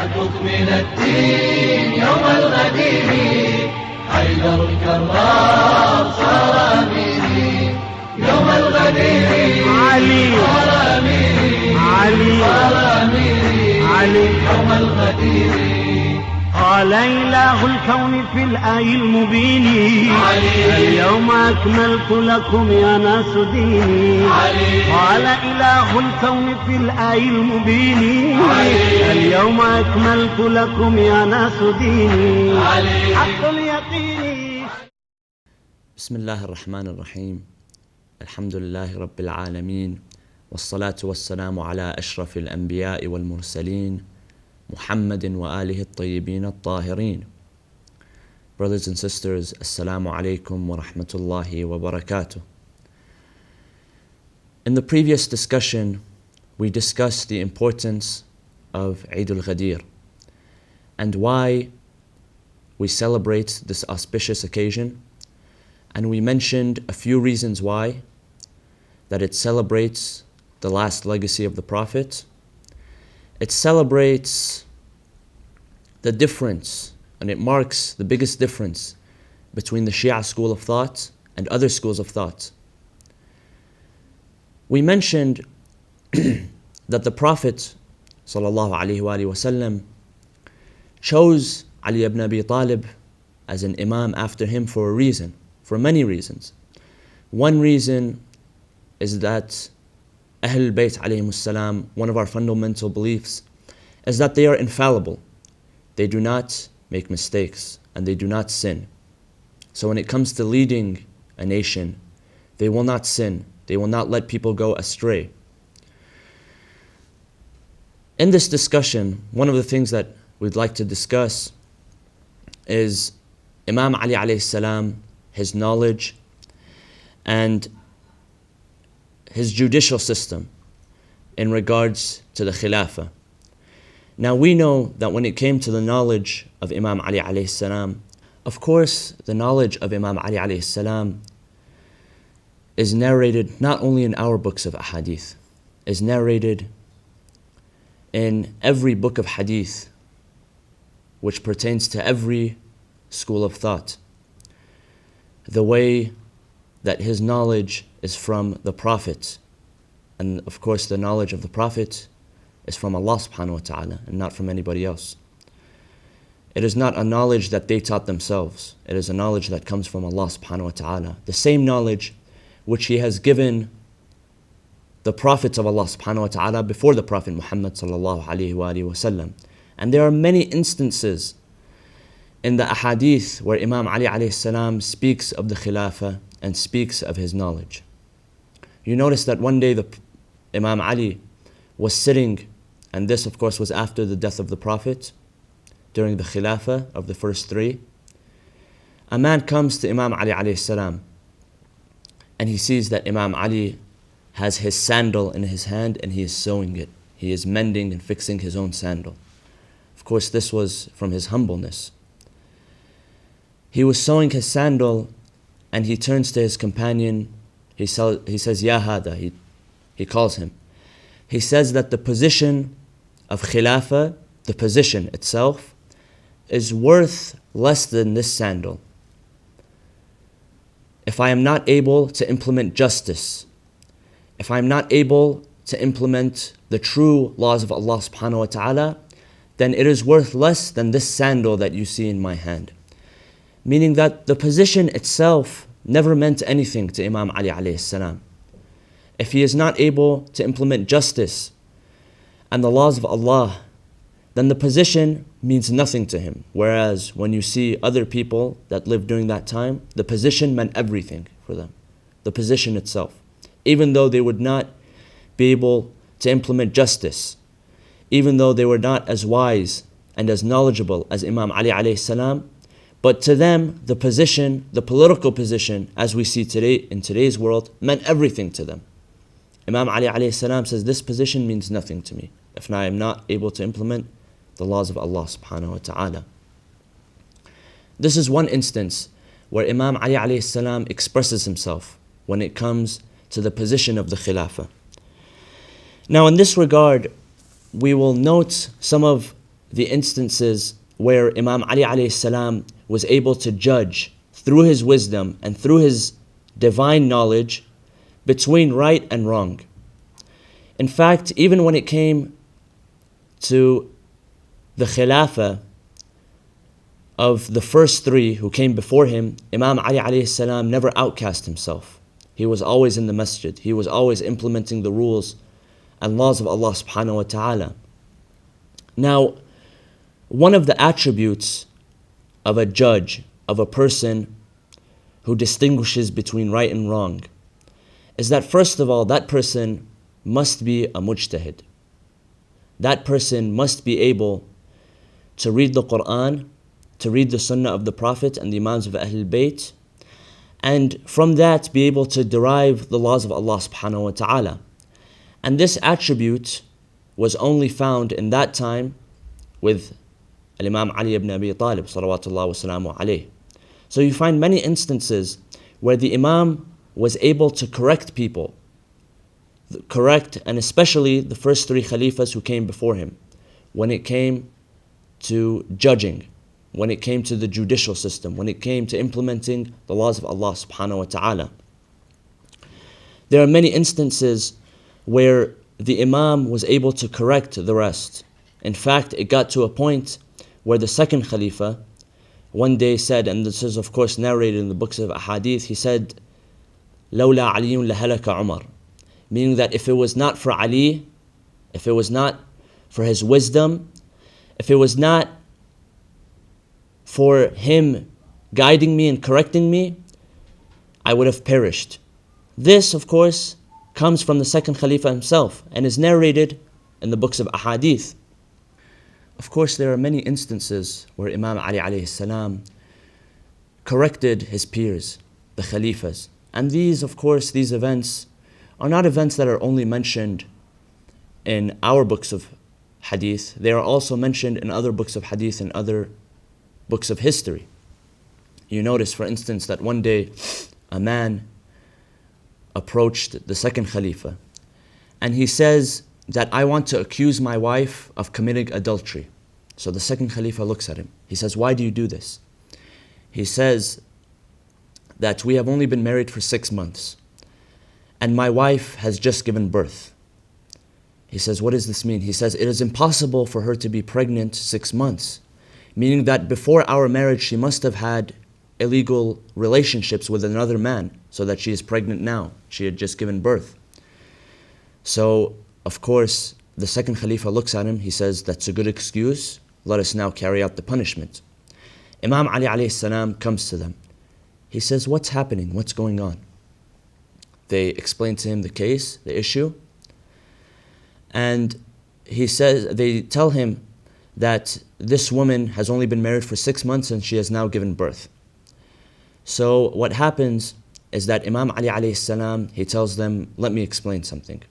حقق من الدين يوم الغدير حيدر الكرار صار أميري يوم الغدير علي صار أميري علي صار أميري علي يوم الغدير قال إله الكون في الآي المبين علي اليوم أكملت لكم يا ناس ديني علي قال إله الكون في الآي المبين علي اليوم أكملت لكم يا ناس ديني علي حق اليقين. بسم الله الرحمن الرحيم. الحمد لله رب العالمين، والصلاة والسلام على أشرف الأنبياء والمرسلين محمد وآله الطيبين الطاهرين. Brothers and sisters, Assalamu alaikum wa rahmatullahi wa barakatuh. In the previous discussion, we discussed the importance of al-Ghadeer and why we celebrate this auspicious occasion. And we mentioned a few reasons why: that it celebrates the last legacy of the Prophet, it celebrates the difference, and it marks the biggest difference between the Shia school of thought and other schools of thought. We mentioned that the Prophet ﷺ chose Ali ibn Abi Talib as an imam after him for a reason, for many reasons. One reason is that Ahlul Bayt alayhimus salam, one of our fundamental beliefs is that they are infallible. They do not make mistakes and they do not sin. So when it comes to leading a nation, they will not sin. They will not let people go astray. In this discussion, one of the things that we'd like to discuss is Imam Ali alayhi salam, his knowledge and his judicial system in regards to the Khilafah. Now we know that when it came to the knowledge of Imam Ali alayhi salam, of course the knowledge of Imam Ali alayhi salam is narrated not only in our books of ahadith, is narrated in every book of hadith which pertains to every school of thought. The way that his knowledge is from the Prophet, and of course the knowledge of the Prophet is from Allah subhanahu wa ta'ala and not from anybody else. It is not a knowledge that they taught themselves. It is a knowledge that comes from Allah subhanahu wa ta'ala. The same knowledge which He has given the prophets of Allah subhanahu wa ta'ala before the Prophet Muhammad sallallahu alayhi wa sallam. And there are many instances in the ahadith where Imam Ali alayhi salam speaks of the Khilafah and speaks of his knowledge. You notice that one day Imam Ali was sitting, and this of course was after the death of the Prophet, during the Khilafah of the first three. A man comes to Imam Ali alayhi salam and he sees that Imam Ali has his sandal in his hand and he is sewing it. He is mending and fixing his own sandal. Of course this was from his humbleness. He was sewing his sandal and he turns to his companion. He says, Ya hada, he calls him. He says that the position of Khilafah, the position itself, is worth less than this sandal. If I am not able to implement justice, if I am not able to implement the true laws of Allah subhanahu wa ta'ala, then it is worth less than this sandal that you see in my hand. Meaning that the position itself never meant anything to Imam Ali alayhi salam. If he is not able to implement justice and the laws of Allah, then the position means nothing to him. Whereas when you see other people that lived during that time, the position meant everything for them. The position itself. Even though they would not be able to implement justice, even though they were not as wise and as knowledgeable as Imam Ali alayhi salam, but to them, the position, the political position, as we see today in today's world, meant everything to them. Imam Ali alayhi salam says, this position means nothing to me if I am not able to implement the laws of Allah subhanahu wa ta'ala. This is one instance where Imam Ali alayhi salam expresses himself when it comes to the position of the Khilafah. Now in this regard, we will note some of the instances where Imam Ali alayhi salam was able to judge through his wisdom and through his divine knowledge between right and wrong. In fact, even when it came to the Khilafah of the first three who came before him, Imam Ali alayhi salam never outcast himself. He was always in the masjid. He was always implementing the rules and laws of Allah subhanahu wa ta'ala. Now, one of the attributes of a judge, of a person who distinguishes between right and wrong, is that first of all, that person must be a mujtahid. That person must be able to read the Quran, to read the Sunnah of the Prophet and the Imams of Ahlul Bayt, and from that be able to derive the laws of Allah subhanahu wa ta'ala. And this attribute was only found in that time with Imam Ali ibn Abi Talib salawatullah wa salamu alayh. So you find many instances where the Imam was able to correct people, and especially the first three Khalifas who came before him, when it came to judging, when it came to the judicial system, when it came to implementing the laws of Allah subhanahu wa ta'ala. There are many instances where the Imam was able to correct the rest. In fact, it got to a point where the second Khalifa one day said, and this is of course narrated in the books of Ahadith, he said, لَوْلَا عَلِيٌّ لَهَلَكَ عُمَرٌ, meaning that if it was not for Ali, if it was not for his wisdom, if it was not for him guiding me and correcting me, I would have perished. This, of course, comes from the second Khalifa himself and is narrated in the books of Ahadith. Of course, there are many instances where Imam Ali alayhi salam corrected his peers, the Khalifas. And these, of course, these events are not events that are only mentioned in our books of Hadith. They are also mentioned in other books of Hadith and other books of history. You notice, for instance, that one day a man approached the second Khalifa and he says that I want to accuse my wife of committing adultery. So the second Khalifa looks at him. He says, why do you do this? He says that we have only been married for 6 months and my wife has just given birth. He says, what does this mean? He says, it is impossible for her to be pregnant 6 months, meaning that before our marriage she must have had illegal relationships with another man so that she is pregnant now. She had just given birth. So, of course, the second Khalifa looks at him. He says, that's a good excuse. Let us now carry out the punishment. Imam Ali alayhi salam comes to them. He says, what's happening? What's going on? They explain to him the case, the issue. And he says, they tell him that this woman has only been married for 6 months and she has now given birth. So what happens is that Imam Ali alayhi salam, he tells them, let me explain something.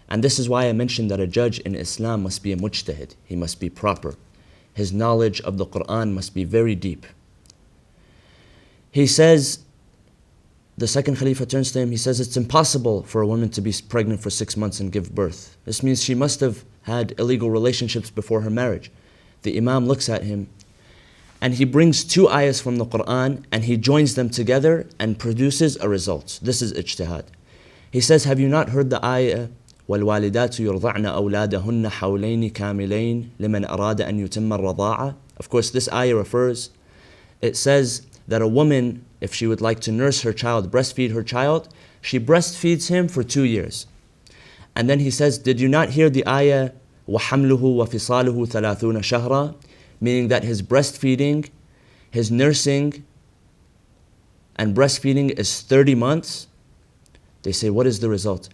And this is why I mentioned that a judge in Islam must be a mujtahid. He must be proper. His knowledge of the Quran must be very deep. He says, the second Khalifa turns to him, he says, it's impossible for a woman to be pregnant for 6 months and give birth. This means she must have had illegal relationships before her marriage. The Imam looks at him and he brings 2 ayahs from the Quran and he joins them together and produces a result. This is ijtihad. He says, have you not heard the ayah, وَالْوَالِدَاتُ يُرْضَعْنَ أَوْلَادَهُنَّ حَوْلَيْنِ كَامِلَيْنِ لِمَنْ أَرَادَ أَنْ يُتِمَّ الرَّضَاعَةِ? Of course, this ayah refers, it says that a woman, if she would like to nurse her child, breastfeed her child, she breastfeeds him for 2 years. And then he says, did you not hear the ayah, وَحَمْلُهُ وَفِصَالُهُ ثَلَاثُونَ شَهْرًا? Meaning that his breastfeeding, his nursing and breastfeeding is 30 months. They say, what is the result?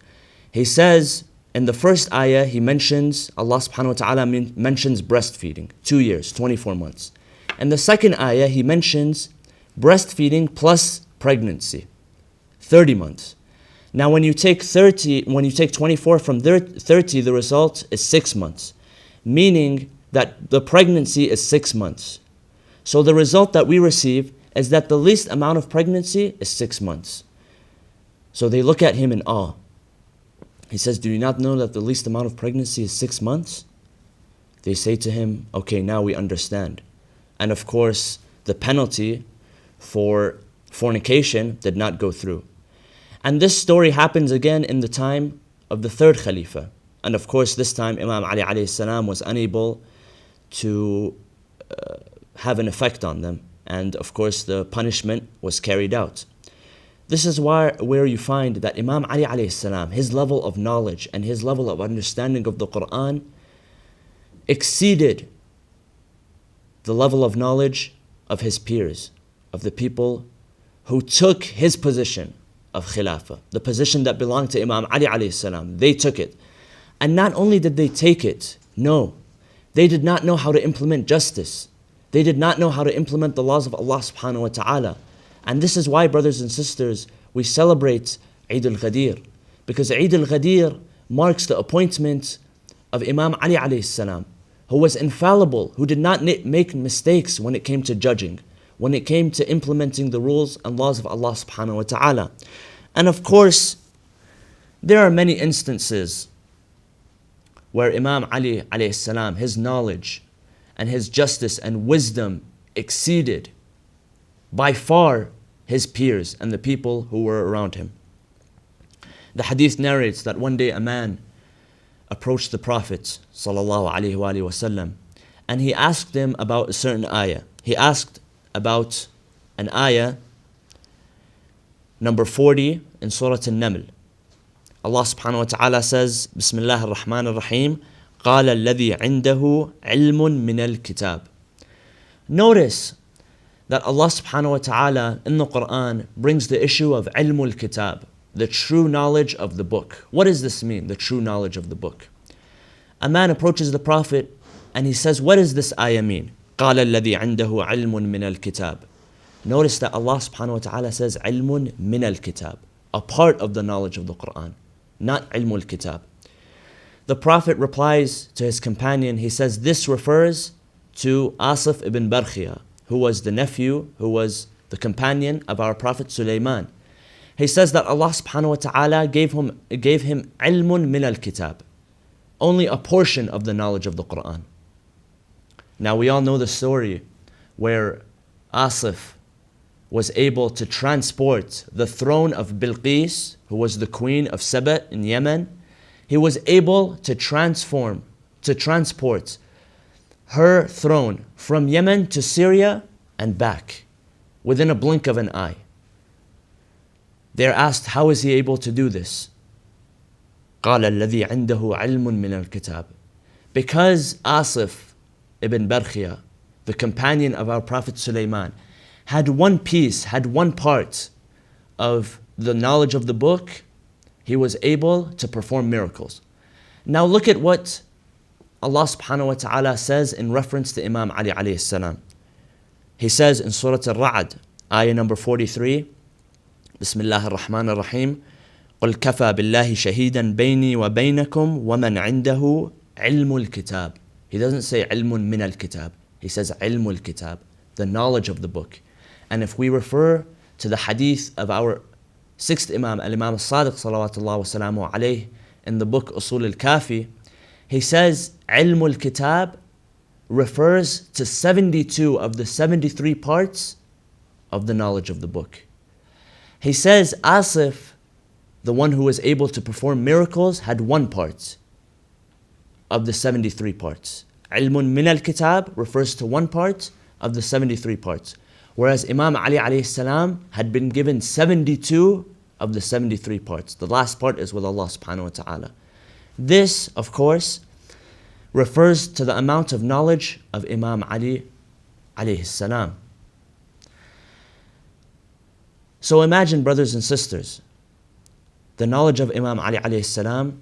He says, in the first ayah, he mentions, Allah subhanahu wa ta'ala mentions breastfeeding, 2 years, 24 months. And the second ayah, he mentions breastfeeding plus pregnancy, 30 months. Now when you take 24 from 30, the result is 6 months, meaning that the pregnancy is 6 months. So the result that we receive is that the least amount of pregnancy is 6 months. So they look at him in awe. He says, do you not know that the least amount of pregnancy is 6 months? They say to him, okay, now we understand. And of course, the penalty for fornication did not go through. And this story happens again in the time of the third Khalifa. And of course, this time Imam Ali alayhi salam was unable to have an effect on them. And of course, the punishment was carried out. This is where you find that Imam Ali alayhi salam, his level of knowledge and his level of understanding of the Quran exceeded the level of knowledge of his peers, of the people who took his position of Khilafah, the position that belonged to Imam Ali alayhi salam. They took it. And not only did they take it, no, they did not know how to implement justice. They did not know how to implement the laws of Allah subhanahu wa ta'ala. And this is why, brothers and sisters, we celebrate Eid al-Ghadeer. Because Eid al-Ghadeer marks the appointment of Imam Ali alayhi salam, who was infallible, who did not make mistakes when it came to judging, when it came to implementing the rules and laws of Allah subhanahu wa ta'ala. And of course, there are many instances where Imam Ali alayhi salam, his knowledge and his justice and wisdom exceeded by far his peers and the people who were around him. The hadith narrates that one day a man approached the Prophet sallallahu alaihi wasallam, and he asked him about a certain ayah. He asked about an ayah number 40 in Surah An-Naml. Allah subhanahu wa ta'ala says, Bismillah ar-Rahman ar-Rahim, قال الذي عنده علم من الكتاب. Notice that Allah subhanahu wa ta'ala in the Quran brings the issue of ilmul kitab, the true knowledge of the book. What does this mean, the true knowledge of the book? A man approaches the Prophet and he says, what does this ayah mean? قال الذي عنده علم من الكتاب. Notice that Allah subhanahu wa ta'ala says علم من الكتاب, a part of the knowledge of the Quran, not ilmul kitab. The Prophet replies to his companion, he says, this refers to Asif ibn Barkhia, who was the nephew, who was the companion of our Prophet Sulaiman. He says that Allah subhanahu wa ta'ala gave him ilmun min al-kitab, only a portion of the knowledge of the Quran. Now we all know the story where Asif was able to transport the throne of Bilqis, who was the queen of Saba in Yemen. He was able to transport her throne from Yemen to Syria and back within a blink of an eye. They're asked, how is he able to do this? قال الذي عنده علم من الكتاب. Because Asif ibn Barkhia, the companion of our Prophet Sulaiman, had one piece, had one part of the knowledge of the book, he was able to perform miracles. Now look at what Allah subhanahu wa ta'ala says in reference to Imam Ali alayhi salam. He says in Surah Al-Ra'd, ayah number 43, Bismillah ar-Rahman ar-Rahim, قُلْ كَفَى بِاللَّهِ شَهِيدًا بَيْنِي وَبَيْنَكُمْ وَمَنْ عِنْدَهُ عِلْمُ الْكِتَابِ. He doesn't say علم من الكتاب. He says علم الكتاب, the knowledge of the book. And if we refer to the hadith of our sixth Imam, al-Imam al-Sadiq salawatullah wa salamu alayhi, in the book Usul al-Kafi, he says علم الكتاب refers to 72 of the 73 parts of the knowledge of the book. He says Asif, the one who was able to perform miracles, had one part of the 73 parts. Ilmun min al-kitab refers to one part of the 73 parts. Whereas Imam Ali alayhi salam had been given 72 of the 73 parts. The last part is with Allah subhanahu wa ta'ala. This, of course, refers to the amount of knowledge of Imam Ali alayhi salam. So imagine, brothers and sisters, the knowledge of Imam Ali alayhi salam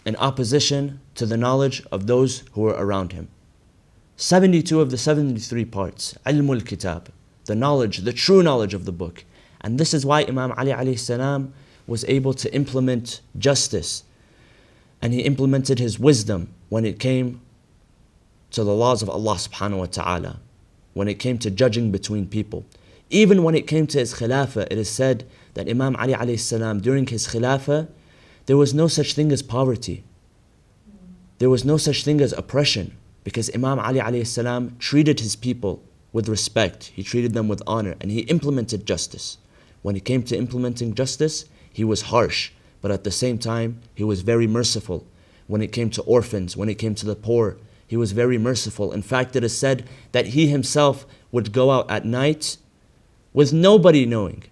in opposition to the knowledge of those who were around him. 72 of the 73 parts, ilmul kitab, the knowledge, the true knowledge of the book. And this is why Imam Ali alayhi salam was able to implement justice, and he implemented his wisdom when it came to the laws of Allah subhanahu wa ta'ala, when it came to judging between people. Even when it came to his khilafah, it is said that Imam Ali alayhi salam, during his khilafah, there was no such thing as poverty. there was no such thing as oppression, because Imam Ali alayhi salam treated his people with respect. He treated them with honor, and he implemented justice. When it came to implementing justice, he was harsh, but at the same time, he was very merciful. When it came to orphans, when it came to the poor, he was very merciful. In fact, it is said that he himself would go out at night with nobody knowing.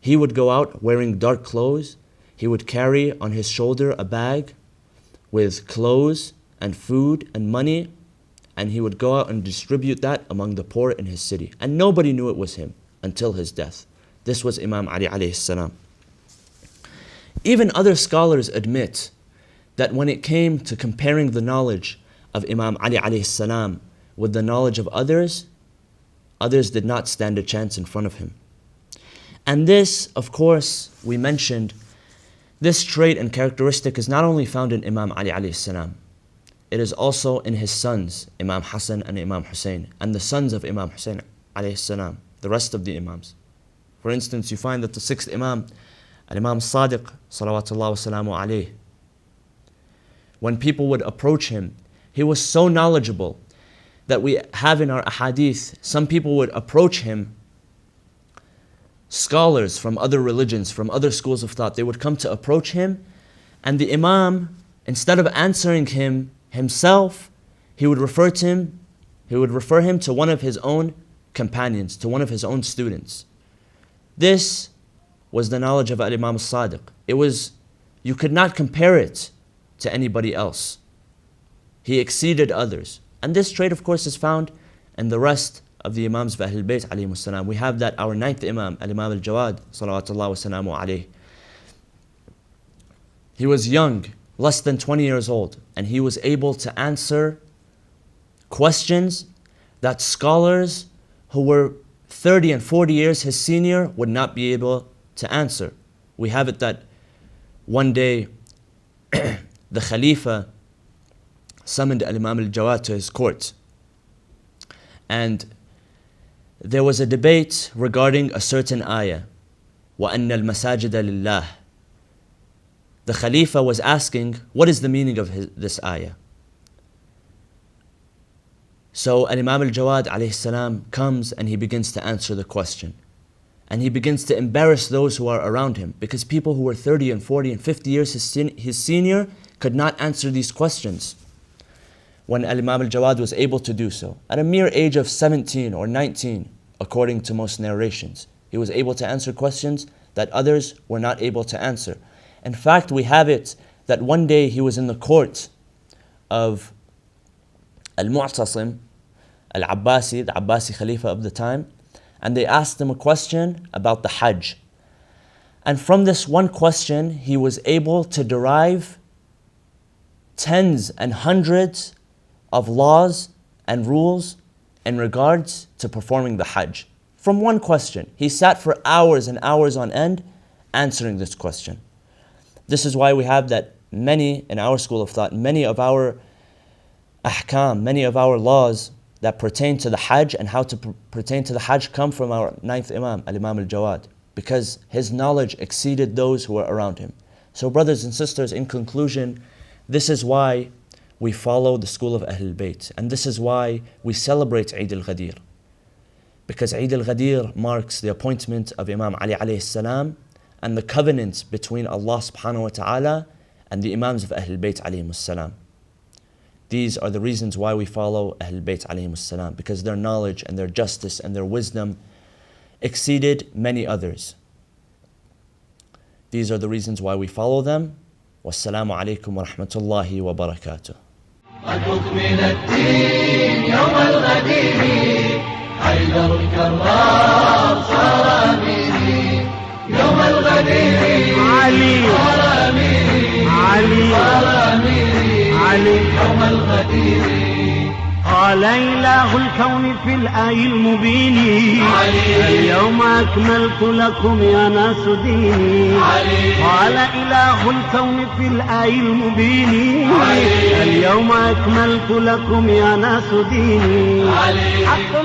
He would go out wearing dark clothes. He would carry on his shoulder a bag with clothes and food and money, and he would go out and distribute that among the poor in his city. And nobody knew it was him until his death. This was Imam Ali alayhi salam. Even other scholars admit that when it came to comparing the knowledge of Imam Ali alayhi salam with the knowledge of others, others did not stand a chance in front of him. And this, of course, we mentioned, this trait and characteristic is not only found in Imam Ali alayhi salam, it is also in his sons, Imam Hassan and Imam Hussein, and the sons of Imam Hussein alayhi salam, the rest of the Imams. For instance, you find that the sixth Imam, Al-Imam Sadiq, salawatullah wa salamu alayhi, when people would approach him, he was so knowledgeable that we have in our ahadith, some people would approach him, scholars from other religions, from other schools of thought, they would come to approach him, and the Imam, instead of answering him himself, he would refer him to one of his own companions, to one of his own students. This was the knowledge of Al-Imam Sadiq. You could not compare it to anybody else. He exceeded others. And this trait, of course, is found in the rest of the Imams of Ahlul Bayt alayhimus salam. We have that our ninth Imam, Al-Imam Al-Jawad, salawatullah wa salamu alayhi. He was young, less than 20 years old, and he was able to answer questions that scholars who were 30 and 40 years his senior would not be able to answer. We have it that one day the Khalifa summoned Al-Imam Al-Jawad to his court, and there was a debate regarding a certain ayah, وَأَنَّ الْمَسَاجِدَ لِلَّهِ. The Khalifa was asking, what is the meaning of this ayah? So Al-Imam Al-Jawad alayhi salam comes and he begins to answer the question. And he begins to embarrass those who are around him, because people who were 30 and 40 and 50 years his senior could not answer these questions. When Al-Imam Al-Jawad was able to do so, at a mere age of 17 or 19, according to most narrations, he was able to answer questions that others were not able to answer. In fact, we have it that one day he was in the court of Al-Mu'tasim, Al-Abbasi, the Abbasi Khalifa of the time, and they asked him a question about the Hajj. And from this one question, he was able to derive tens and hundreds of laws and rules in regards to performing the Hajj. From one question, he sat for hours and hours on end answering this question. This is why we have that many in our school of thought, many of our ahkam, many of our laws that pertain to the Hajj and how to pertain to the Hajj come from our ninth Imam, Al-Imam Al-Jawad, because his knowledge exceeded those who were around him. So brothers and sisters, in conclusion, this is why we follow the school of Ahlul Bayt, and this is why we celebrate Eid al-Ghadeer, because Eid al-Ghadeer marks the appointment of Imam Ali alayhi salam and the covenant between Allah subhanahu wa ta'ala and the Imams of Ahlul Bayt alayhimus salam. These are the reasons why we follow Ahlul Bayt alayhimus salam, because their knowledge and their justice and their wisdom exceeded many others. These are the reasons why we follow them. Wassalamu alaikum wa rahmatullahi wa barakatuh. قد أكمل الدين يوم الغدير حيدر الكرار صار أميري يوم الغدير علي صار أميري علي صار أميري علي يوم الغدير قال إله الكون في الآي المبين علي اليوم أكملت لكم يا ناس ديني علي قال إله الكون في الآي المبين علي اليوم أكملت لكم يا ناس ديني علي حق